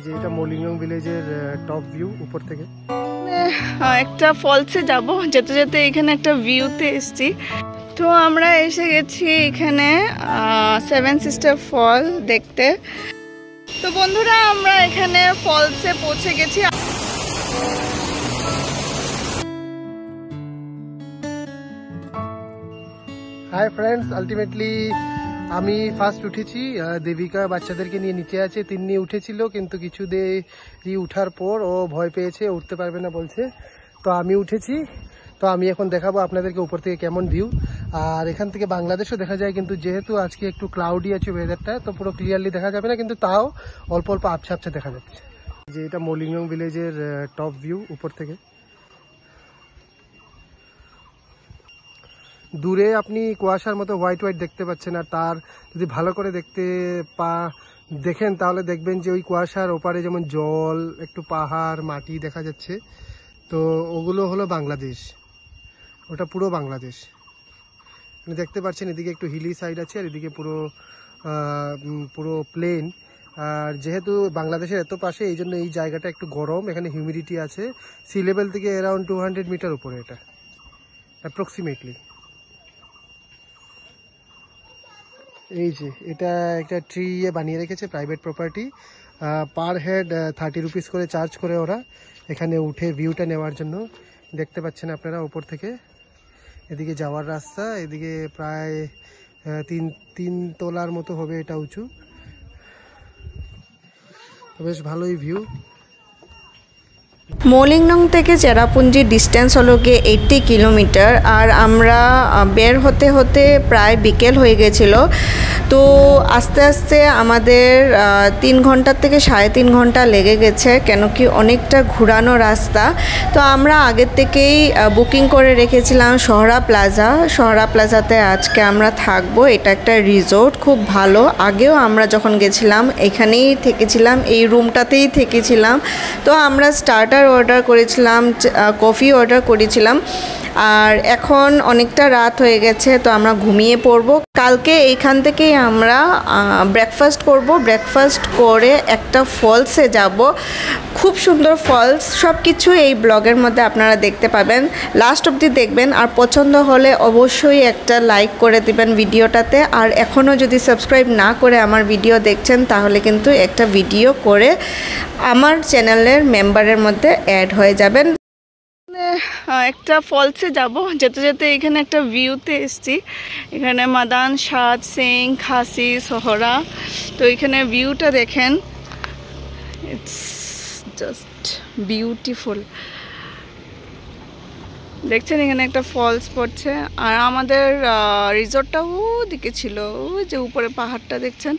যে এটা মলিংয়ং ভিলেজের top view উপর থেকে। একটা ফলসে যাব, যেতে যেতে এখানে একটা ভিউতে এসেছি। তো আমরা এসে গেছি এখানে সেভেন সিস্টার ফল দেখতে। তো বন্ধুরা আমরা এখানে ফলসে পৌঁছে গেছি। হাই ফ্রেন্ডস, আলটিমেটলি আমি ফার্স্ট উঠেছি। দেবিকা বাচ্চাদেরকে নিয়ে নিচে আছে, তিনি উঠেছিল কিন্তু কিছু দেরি উঠার পর ও ভয় পেয়েছে, উঠতে পারবে না বলছে। তো আমি উঠেছি। তো আমি এখন দেখাবো আপনাদেরকে উপর থেকে কেমন ভিউ। আর এখান থেকে বাংলাদেশও দেখা যায়, কিন্তু যেহেতু আজকে একটু ক্লাউডি আছে ওয়েদারটা, তো পুরো ক্লিয়ারলি দেখা যাবে না, কিন্তু তাও অল্প অল্প আবছা আবছা দেখা যাচ্ছে। যে এটা মলিংয়ং ভিলেজের টপ ভিউ উপর থেকে। দূরে আপনি কুয়াশার মতো হোয়াইট হোয়াইট দেখতে পাচ্ছেন, আর তার যদি ভালো করে দেখেন তাহলে দেখবেন যে ওই কুয়াশার ওপারে যেমন জল, একটু পাহাড়, মাটি দেখা যাচ্ছে। তো ওগুলো হলো বাংলাদেশ, ওটা পুরো বাংলাদেশ। দেখতে পাচ্ছেন এদিকে একটু হিলি সাইড আছে, আর এদিকে পুরো প্লেন। আর যেহেতু বাংলাদেশের এত পাশে, এই জন্য এই জায়গাটা একটু গরম, এখানে হিউমিডিটি আছে। সি লেভেল থেকে অ্যারাউন্ড 200 মিটার উপরে এটা অ্যাপ্রক্সিমেটলি। এই যে এটা একটা ট্রি বানিয়ে রেখেছে, private property. Per head 30 rupees করে চার্জ করে ওরা এখানে উঠে ভিউটা নেওয়ার জন্য। দেখতে পাচ্ছেন আপনারা উপর থেকে এদিকে যাওয়ার রাস্তা, এদিকে প্রায় 3 তলার মতো হবে এটা উঁচু। বেশ ভালোই ভিউ। মলিংয়ং থেকে চেরাপুঞ্জির ডিস্টেন্স হলো গিয়ে 80 কিলোমিটার। আর আমরা বের হতে হতে প্রায় বিকেল হয়ে গেছিলো। তো আস্তে আস্তে আমাদের 3 ঘন্টার থেকে 3.5 ঘন্টা লেগে গেছে, কেন কি অনেকটা ঘুরানো রাস্তা। তো আমরা আগের থেকেই বুকিং করে রেখেছিলাম শহরা প্লাজাতে আজকে আমরা থাকবো। এটা একটা রিসোর্ট, খুব ভালো। আগেও আমরা যখন গেছিলাম এখানেই থেকেছিলাম, এই রুমটাতেই থেকেছিলাম। তো আমরা স্টার্টার অর্ডার করেছিলাম, কফি অর্ডার করেছিলাম। আর এখন অনেকটা রাত হয়ে গেছে, তো আমরা ঘুমিয়ে পড়বো। কালকে এইখান থেকেই আমরা ব্রেকফাস্ট করব। ব্রেকফাস্ট করে একটা ফলসে যাব, খুব সুন্দর ফলস। সব কিছু এই ব্লগের মধ্যে আপনারা দেখতে পাবেন, লাস্ট অবধি দেখবেন। আর পছন্দ হলে অবশ্যই একটা লাইক করে দিবেন ভিডিওটাতে। আর এখনও যদি সাবস্ক্রাইব না করে আমার ভিডিও দেখছেন, তাহলে কিন্তু একটা ভিডিও করে আমার চ্যানেলের মেম্বারের মধ্যে অ্যাড হয়ে যাবেন। একটা ফলসে যাব, যেতে যেতে এখানে একটা ভিউতে এসেছি। এখানে মাদান, সাদ, সিং, খাসি, সোহরা। তো এখানে ভিউটা দেখেন, ইটস জাস্ট বিউটিফুল। দেখছেন এখানে একটা ফলস পড়ছে। আর আমাদের রিসোর্টটা ওদিকে ছিল, ওই যে উপরে পাহাড়টা দেখছেন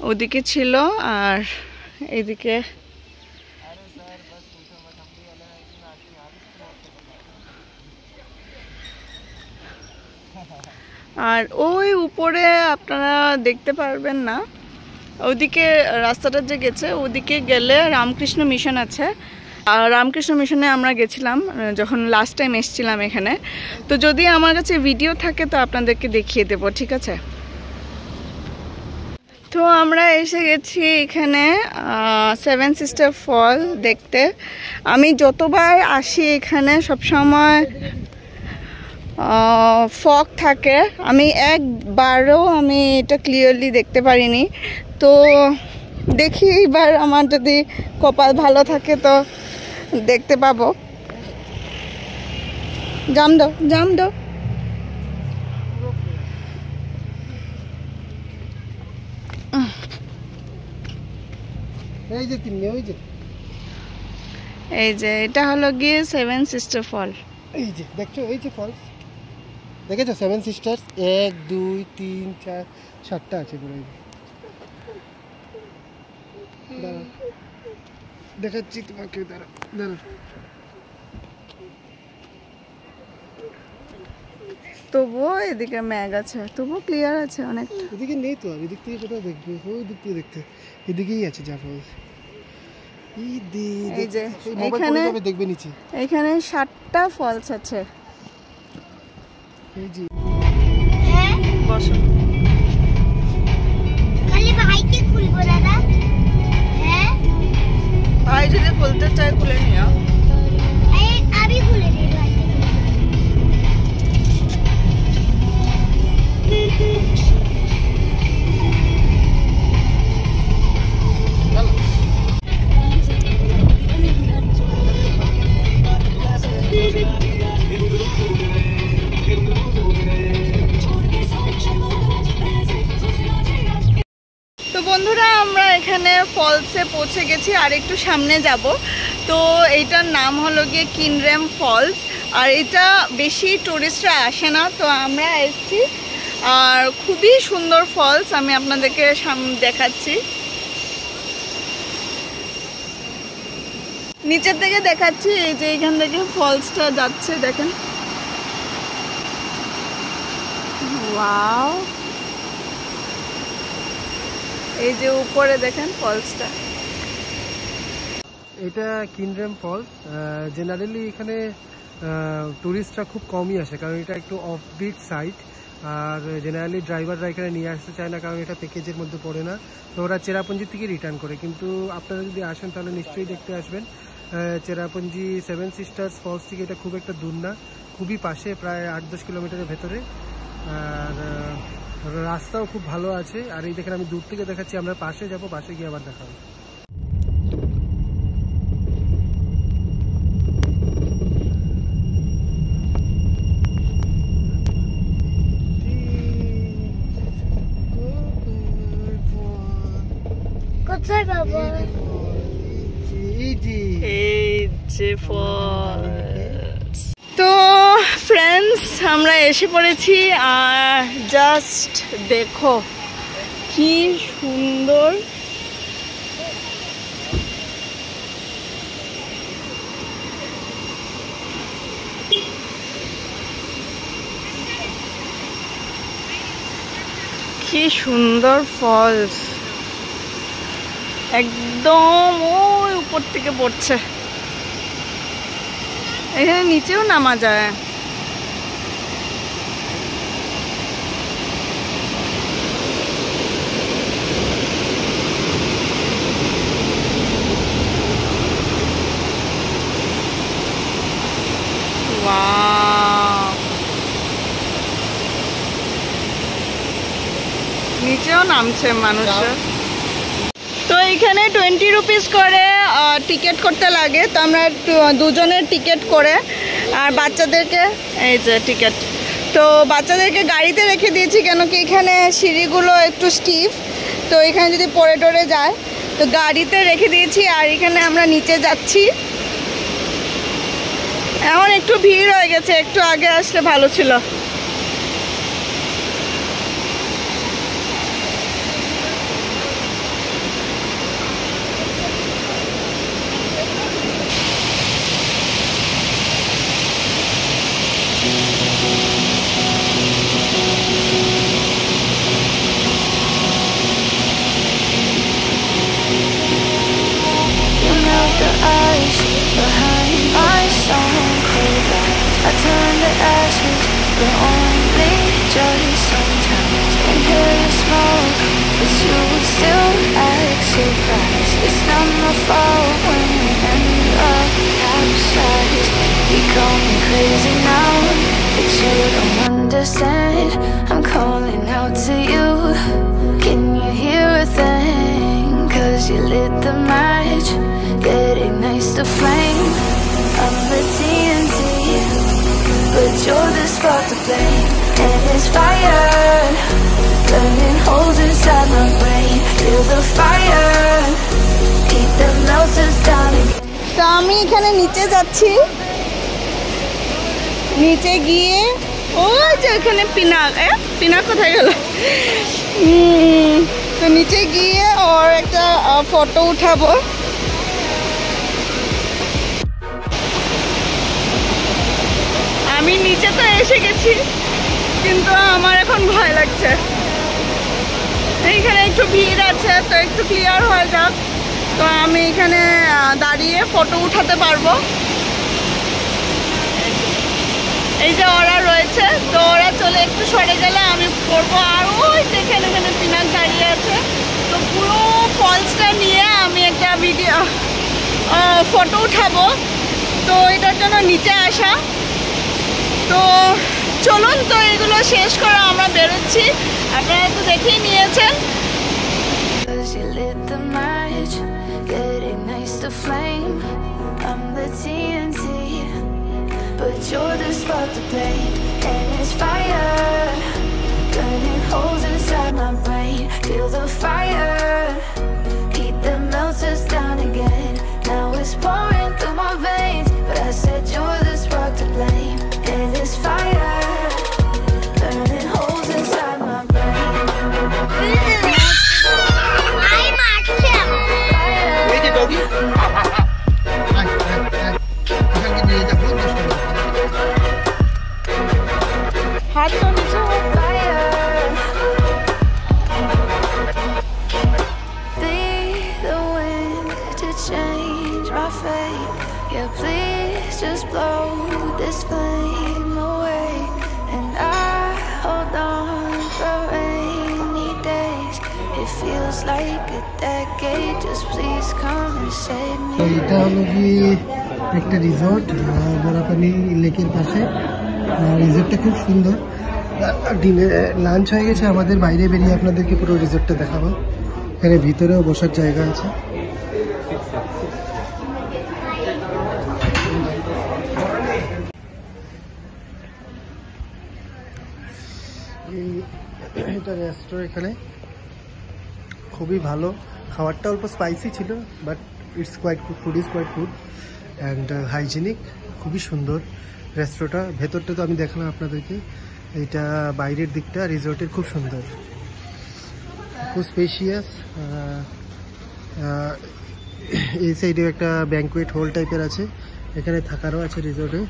ওদিকে ছিল। আর এইদিকে আর ওই উপরে আপনারা দেখতে পারবেন না, ওদিকে রাস্তাটা যে গেছে ওদিকে গেলে রামকৃষ্ণ মিশন আছে। আর রামকৃষ্ণ মিশনে আমরা গেছিলাম যখন লাস্ট টাইম এসেছিলাম এখানে। তো যদি আমার কাছে ভিডিও থাকে তো আপনাদেরকে দেখিয়ে দেব, ঠিক আছে? তো আমরা এসে গেছি এখানে সেভেন সিস্টার ফল দেখতে। আমি যতবার আসি এখানে সবসময় ফগ থাকে, আমি একবারও এটা ক্লিয়ারলি দেখতে পারিনি। তো দেখি এবার আমার যদি কপাল ভালো থাকে তো দেখতে পাবো। জাম দাও। এই যে এটা হলো গিয়ে সেভেন সিস্টার ফল। এই যে দেখছো, এই যে ফলস দেখেছো, সেভেন সিস্টার্স। 1 2 3 4 7টা আছে পুরো। দেখাচ্ছি তোমাকে, দাঁড়া। তবুও এদিকে ম্যাগ আছে, তবুও ক্লিয়ার আছে অনেক। এদিকে নেই তো, আর এদিক থেকে কোথাও দেখবে? ওই দিক থেকে দেখতে, এদিকেই আছে যা ফলস। এই যে এখানে দেখবে নিচে, এখানে 7টা ফলস আছে। এই যে বসো। খালি ভাইকে খুলবো দাদা। হ্যাঁ খুলতে চাই খুলে নিও। আমি খুলে দিই। তো বন্ধুরা আমরা এখানে ফলসে পৌঁছে গেছি, আর একটু সামনে যাব। তো এইটার নাম হলো গিয়ে কিনরেম ফলস, আর এটা বেশি টুরিস্টরা আসে না, তো আমরা এসেছি। আর খুবই সুন্দর ফলস, আমি আপনাদেরকে দেখাচ্ছি। নিচের থেকে দেখাচ্ছি, এই যে এখান থেকে ফলসটা যাচ্ছে, দেখেন। ওয়াও, এই যে উপরে দেখেন ফলসটা। এটা কিনরেম ফলস। জেনারেলি এখানে টুরিস্টরা খুব কমই আসে, কারণ এটা একটু অফবিট সাইট। আর জেনারেলি ড্রাইভাররা এখানে নিয়ে আসতে চায় না, কারণ এটা প্যাকেজের মধ্যে পড়ে না, তো ওরা চেরাপুঞ্জি থেকে রিটার্ন করে। কিন্তু আপনারা যদি আসেন তাহলে নিশ্চয়ই দেখতে আসবেন। চেরাপুঞ্জি 7 সিস্টার্স ফলস থেকে এটা খুব একটা দূর না, খুবই পাশে, প্রায় 8-10 কিলোমিটারের ভেতরে। আর রাস্তাও খুব ভালো আছে। আর এই দেখেন আমি দূর থেকে দেখাচ্ছি, আমরা পাশে যাব, পাশে গিয়ে আবার দেখাবো। কোথায় বাবা? তো ফ্রেন্ডস, আমরা এসে পড়েছি, আর জাস্ট দেখো কি সুন্দর। কি সুন্দর ফলস, একদম ওই উপর থেকে পড়ছে। এখানে নিচেও নামা যায়। ওয়াও, নিচেও নামছে মানুষরা। তো এখানে 20 রুপিস করে টিকিট করতে লাগে, তো আমরা দুজনের টিকিট করে, আর বাচ্চাদেরকে এই যে টিকিট। তো বাচ্চাদেরকে গাড়িতে রেখে দিয়েছি, কেন কি এখানে সিঁড়িগুলো একটু স্টিফ, তো এখানে যদি পড়ে টরে যায়, তো গাড়িতে রেখে দিয়েছি। আর এখানে আমরা নিচে যাচ্ছি। এখন একটু ভিড় হয়ে গেছে, একটু আগে আসলে ভালো ছিল। I turn to ashes, but only just sometimes. Inhale your smoke, but you still act surprised. It's not my fault when we end up capsized. You call me crazy now, but you don't understand. I'm calling out to you. Can you hear a thing? 'Cause you lit the match that ignites the flame. I'm the TNT, but you're the spark to blame. And it's fire, burning holes inside my brain. Feel the fire, heat that melts us down again. তো আমি এখানে নিচে যাচ্ছি। নিচে গিয়ে ওই যে এখানে পিনাক, পিনাক কোথায় গেল? তো নিচে গিয়ে ওর একটা ফটো উঠাবো। আমি নিচে তো এসে গেছি, কিন্তু আমার এখন ভয় লাগছে। এইখানে একটু ভিড় আছে, তো একটু ক্লিয়ার হয়ে যাক, তো আমি এখানে দাঁড়িয়ে ফটো উঠাতে পারবো। এই যে ওরা রয়েছে, তো ওরা চলে একটু সরে গেলে আমি করবো। আর ওই দেখেন এখানে পিনাক দাঁড়িয়ে আছে, তো পুরো ফলসটা নিয়ে আমি একটা ভিডিও ফটো উঠাবো, তো এটার জন্য নিচে আসা। তো চলুন, তো এগুলো শেষ করে আমরা বেরোচ্ছি। আপনারা তো দেখেই নিয়েছেন। 'Cause you lit the match, it ignites the flame. I'm the TNT, but you're the spark to blame. And it's fire, burning holes inside my brain. Feel the fire, heat that melts us down again. Now it's pouring through my veins, but I said you're the spark to blame. And it's fire, burning holes inside my brain. হাত তো নিচে Be the wind to change my fate. Yeah, please just blow this flame away. And I hold on for rainy days. It feels like a decade. Just please come and save তো me. এটা হলো কি একটা resort বড়াপানি লেকের পাশে। রিসর্টটা খুব সুন্দর। ডিনে lunch হয়ে গেছে আমাদের, বাইরে বেরিয়ে আপনাদেরকে পুরো রিসর্টটা দেখাবো। এখানে ভিতরেও বসার জায়গা আছে। এটা রেস্টুরেন্ট, এখানে খুবই ভালো। খাবারটা অল্প স্পাইসি ছিল, but it's quite good, food is quite good and hygienic. খুবই সুন্দর রেস্টুরেন্টটা। ভেতরটা তো আমি দেখালাম আপনাদেরকে। এটা বাইরের দিকটা রিসোর্টের খুব সুন্দর, খুব স্পেশিয়াস। এই সাইডে একটা ব্যাঙ্কুয়েট হল টাইপের আছে, এখানে থাকারও আছে রিসোর্টে।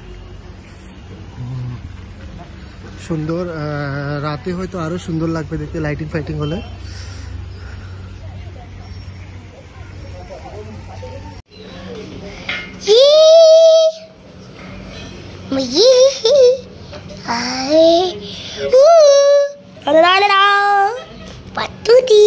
সুন্দর, রাতে হয়তো আরো সুন্দর লাগবে দেখতে, লাইটিং ফাইটিং হলে। Patuti,